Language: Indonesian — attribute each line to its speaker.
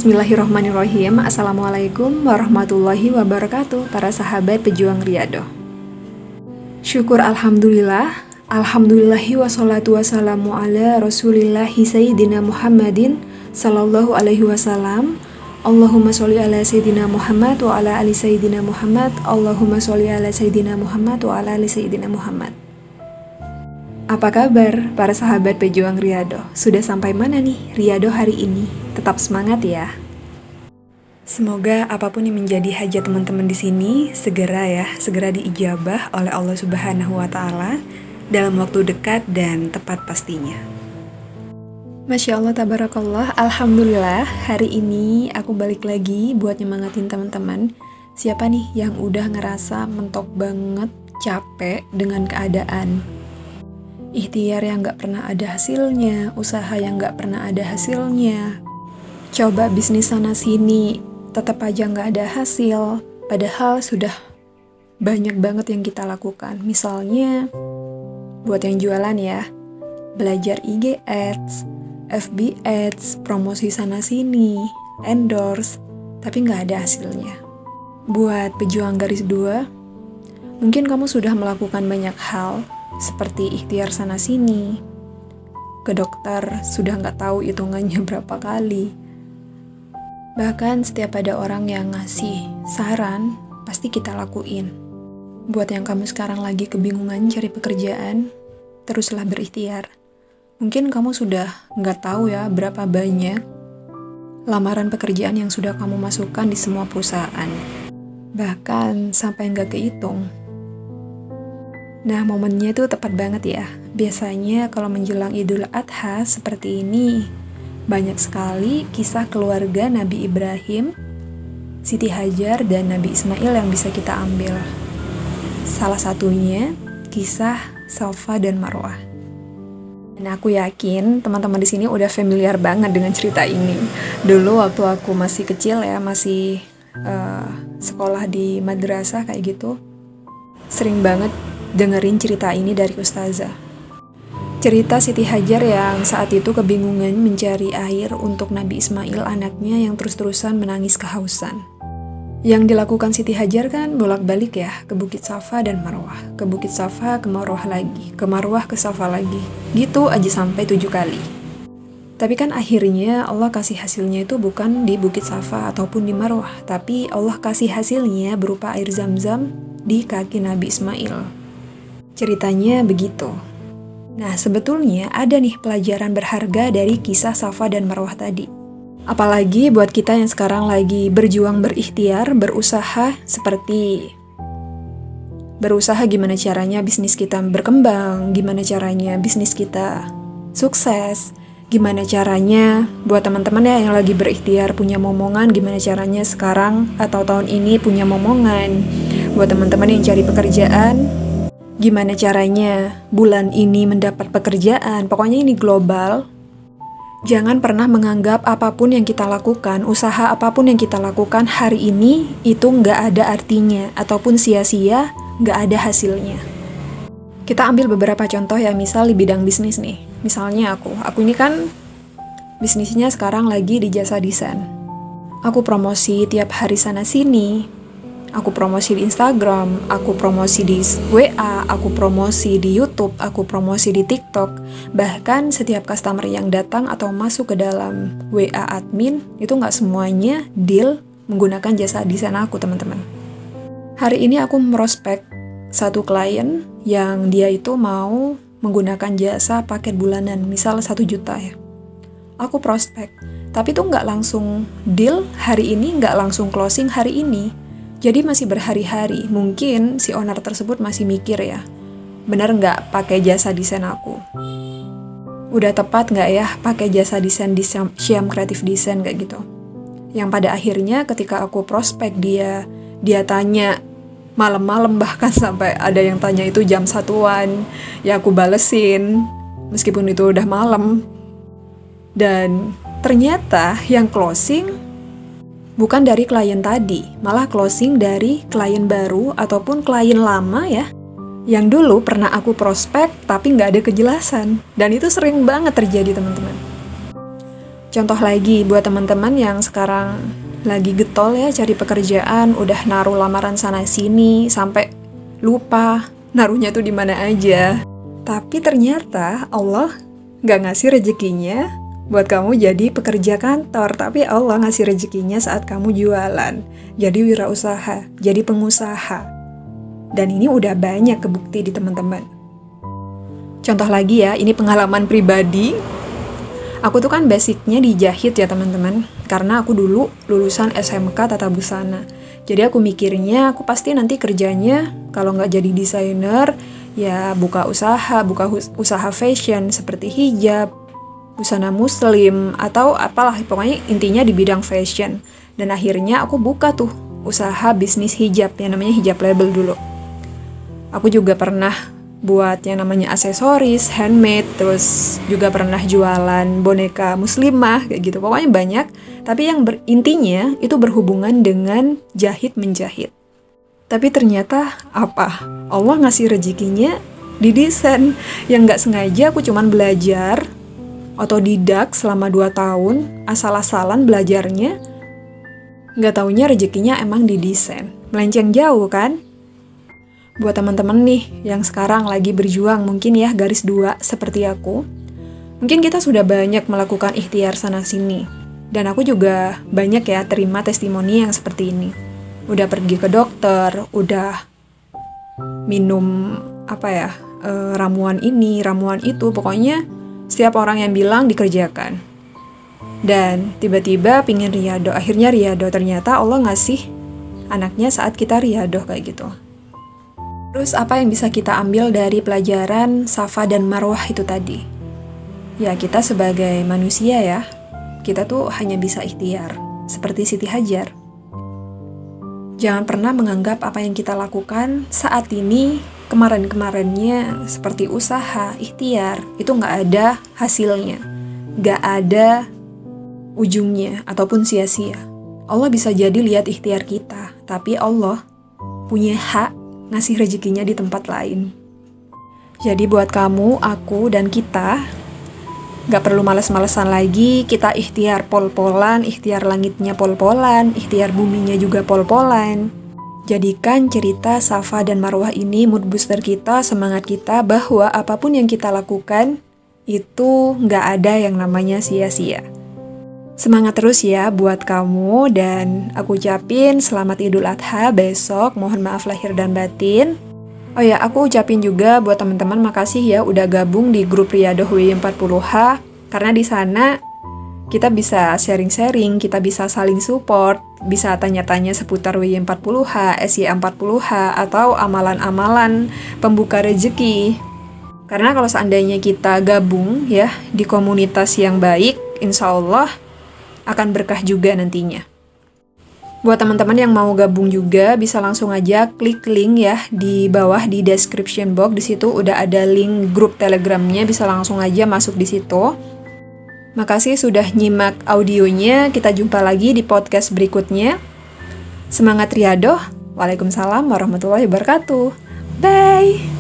Speaker 1: Bismillahirrahmanirrahim. Assalamualaikum warahmatullahi wabarakatuh, para sahabat pejuang Riyadhah. Syukur alhamdulillah, alhamdulillahi wassalatu wassalamu ala rasulillahi sayyidina Muhammadin sallallahu alaihi wasallam. Allahumma sholli ala sayyidina Muhammad wa ala ali sayyidina Muhammad. Allahumma sholli ala sayyidina Muhammad wa ala ali sayyidina Muhammad. Apa kabar para sahabat pejuang Riyadhah? Sudah sampai mana nih Riyadhah hari ini? Tetap semangat ya. Semoga apapun yang menjadi hajat teman-teman di sini segera diijabah oleh Allah Subhanahu wa taala dalam waktu dekat dan tepat pastinya. Masya Allah, tabarakallah, alhamdulillah, hari ini aku balik lagi buat nyemangatin teman-teman. Siapa nih yang udah ngerasa mentok banget, capek dengan keadaan? Ikhtiar yang gak pernah ada hasilnya, usaha yang gak pernah ada hasilnya, coba bisnis sana-sini, tetap aja gak ada hasil, padahal sudah banyak banget yang kita lakukan. Misalnya, buat yang jualan ya, belajar IG Ads, FB Ads, promosi sana-sini, endorse, tapi gak ada hasilnya. Buat pejuang garis 2, mungkin kamu sudah melakukan banyak hal, seperti ikhtiar sana-sini, ke dokter sudah nggak tahu hitungannya berapa kali. Bahkan setiap ada orang yang ngasih saran, pasti kita lakuin. Buat yang kamu sekarang lagi kebingungan cari pekerjaan, teruslah berikhtiar. Mungkin kamu sudah nggak tahu ya berapa banyak lamaran pekerjaan yang sudah kamu masukkan di semua perusahaan. Bahkan sampai nggak kehitung. Nah, momennya itu tepat banget ya. Biasanya kalau menjelang Idul Adha seperti ini, banyak sekali kisah keluarga Nabi Ibrahim, Siti Hajar, dan Nabi Ismail yang bisa kita ambil. Salah satunya kisah Safa dan Marwah. Dan aku yakin teman-teman di sini udah familiar banget dengan cerita ini. Dulu waktu aku masih kecil ya, masih sekolah di madrasah kayak gitu, sering banget dengerin cerita ini dari ustazah. Cerita Siti Hajar yang saat itu kebingungan mencari air untuk Nabi Ismail, anaknya yang terus-terusan menangis kehausan. Yang dilakukan Siti Hajar kan bolak-balik ya, ke Bukit Safa dan Marwah, ke Bukit Safa, ke Marwah lagi, ke Marwah, ke Safa lagi. Gitu aja sampai 7 kali. Tapi kan akhirnya Allah kasih hasilnya itu bukan di Bukit Safa ataupun di Marwah, tapi Allah kasih hasilnya berupa air Zam-Zam di kaki Nabi Ismail. Ceritanya begitu. Nah, sebetulnya ada nih pelajaran berharga dari kisah Safa dan Marwah tadi. Apalagi buat kita yang sekarang lagi berjuang, berikhtiar, berusaha gimana caranya bisnis kita berkembang, gimana caranya bisnis kita sukses, gimana caranya buat teman-teman ya yang lagi berikhtiar punya momongan, gimana caranya sekarang atau tahun ini punya momongan. Buat teman-teman yang cari pekerjaan, gimana caranya bulan ini mendapat pekerjaan. Pokoknya ini global. Jangan pernah menganggap apapun yang kita lakukan, usaha apapun yang kita lakukan hari ini itu nggak ada artinya, ataupun sia-sia, nggak ada hasilnya. Kita ambil beberapa contoh ya, misal di bidang bisnis nih. Misalnya aku ini kan bisnisnya sekarang lagi di jasa desain. Aku promosi tiap hari sana-sini. Aku promosi di Instagram, aku promosi di WA, aku promosi di YouTube, aku promosi di TikTok. Bahkan setiap customer yang datang atau masuk ke dalam WA admin, itu nggak semuanya deal menggunakan jasa desain aku, teman-teman. Hari ini aku merospek satu klien yang dia itu mau menggunakan jasa paket bulanan, misal 1 juta ya. Aku prospek, tapi tuh nggak langsung deal hari ini, nggak langsung closing hari ini. Jadi masih berhari-hari. Mungkin si owner tersebut masih mikir ya, benar nggak pakai jasa desain aku? Udah tepat nggak ya pakai jasa desain di Syam Creative Design kayak gitu? Yang pada akhirnya ketika aku prospek dia tanya malam-malam, bahkan sampai ada yang tanya itu jam 1-an. Ya aku balesin meskipun itu udah malam. Dan ternyata yang closing bukan dari klien tadi, malah closing dari klien baru ataupun klien lama ya, yang dulu pernah aku prospek tapi nggak ada kejelasan. Dan itu sering banget terjadi, teman-teman. Contoh lagi buat teman-teman yang sekarang lagi getol ya cari pekerjaan, udah naruh lamaran sana sini sampai lupa naruhnya tuh di mana aja. Tapi ternyata Allah nggak ngasih rezekinya buat kamu jadi pekerja kantor, tapi Allah ngasih rezekinya saat kamu jualan, jadi wirausaha, jadi pengusaha. Dan ini udah banyak kebukti di teman-teman. Contoh lagi ya, ini pengalaman pribadi. Aku tuh kan basicnya di jahit ya teman-teman, karena aku dulu lulusan SMK Tata Busana. Jadi aku mikirnya aku pasti nanti kerjanya kalau nggak jadi desainer, ya buka usaha fashion seperti hijab, busana muslim, atau apalah, pokoknya intinya di bidang fashion. Dan akhirnya aku buka tuh usaha bisnis hijab yang namanya Hijab Label dulu. Aku juga pernah buat yang namanya aksesoris, handmade, terus juga pernah jualan boneka muslimah, kayak gitu. Pokoknya banyak, tapi yang intinya itu berhubungan dengan jahit-menjahit. Tapi ternyata apa? Allah ngasih rezekinya di desain. Yang nggak sengaja aku cuman belajar, otodidak selama 2 tahun, asal-asalan belajarnya, nggak taunya rezekinya emang di desain. Melenceng jauh kan? Buat teman-teman nih yang sekarang lagi berjuang mungkin ya garis 2 seperti aku, mungkin kita sudah banyak melakukan ikhtiar sana-sini. Dan aku juga banyak ya terima testimoni yang seperti ini. Udah pergi ke dokter, udah minum ramuan ini, ramuan itu, pokoknya setiap orang yang bilang dikerjakan. Dan tiba-tiba pingin riyadhah, akhirnya riyadhah. Ternyata Allah ngasih anaknya saat kita riyadhah kayak gitu. Terus apa yang bisa kita ambil dari pelajaran Safa dan Marwah itu tadi? Ya kita sebagai manusia ya, kita tuh hanya bisa ikhtiar, seperti Siti Hajar. Jangan pernah menganggap apa yang kita lakukan saat ini, kemarin-kemarinnya seperti usaha, ikhtiar, itu nggak ada hasilnya, nggak ada ujungnya, ataupun sia-sia. Allah bisa jadi lihat ikhtiar kita, tapi Allah punya hak ngasih rezekinya di tempat lain. Jadi buat kamu, aku, dan kita, gak perlu males-malesan lagi, kita ikhtiar pol-polan, ikhtiar langitnya pol-polan, ikhtiar buminya juga pol-polan. Jadikan cerita Safa dan Marwah ini mood booster kita, semangat kita, bahwa apapun yang kita lakukan, itu gak ada yang namanya sia-sia. Semangat terus ya buat kamu, dan aku ucapin selamat Idul Adha besok, mohon maaf lahir dan batin. Oh ya, aku ucapin juga buat teman-teman makasih ya udah gabung di grup Riyadhah WY40H, karena di sana kita bisa sharing-sharing, kita bisa saling support, bisa tanya-tanya seputar WY40H, SY40H, atau amalan-amalan pembuka rezeki. Karena kalau seandainya kita gabung ya di komunitas yang baik, insya Allah akan berkah juga nantinya. Buat teman-teman yang mau gabung juga, bisa langsung aja klik link ya di bawah di description box. Di situ udah ada link grup Telegramnya, bisa langsung aja masuk di situ. Makasih sudah nyimak audionya. Kita jumpa lagi di podcast berikutnya. Semangat riyadhah. Waalaikumsalam warahmatullahi wabarakatuh. Bye.